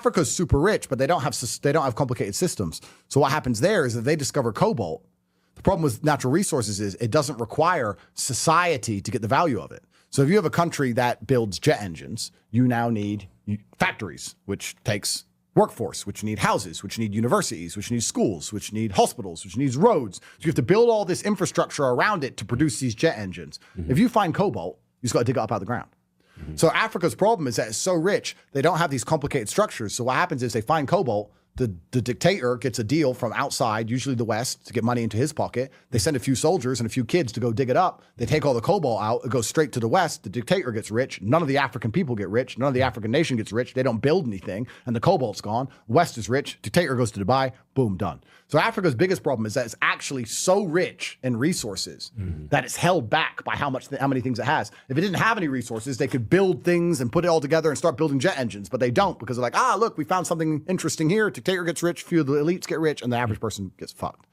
Africa's super rich, but they don't have complicated systems. So what happens there is that they discover cobalt. The problem with natural resources is it doesn't require society to get the value of it. So if you have a country that builds jet engines, you now need factories, which takes workforce, which need houses, which need universities, which need schools, which need hospitals, which needs roads. So you have to build all this infrastructure around it to produce these jet engines. If you find cobalt, you just got to dig it up out of the ground. So Africa's problem is that it's so rich, they don't have these complicated structures. So what happens is they find cobalt, the dictator gets a deal from outside, usually the West, to get money into his pocket. They send a few soldiers and a few kids to go dig it up. They take all the cobalt out. It goes straight to the West. The dictator gets rich. None of the African people get rich. None of the African nation gets rich. They don't build anything. And the cobalt's gone. West is rich. Dictator goes to Dubai. Boom, done. So Africa's biggest problem is that it's actually so rich in resources that it's held back by how many things it has. If it didn't have any resources, they could build things and put it all together and start building jet engines, but they don't because they're like, look, we found something interesting here. Dictator gets rich, few of the elites get rich, and the average person gets fucked.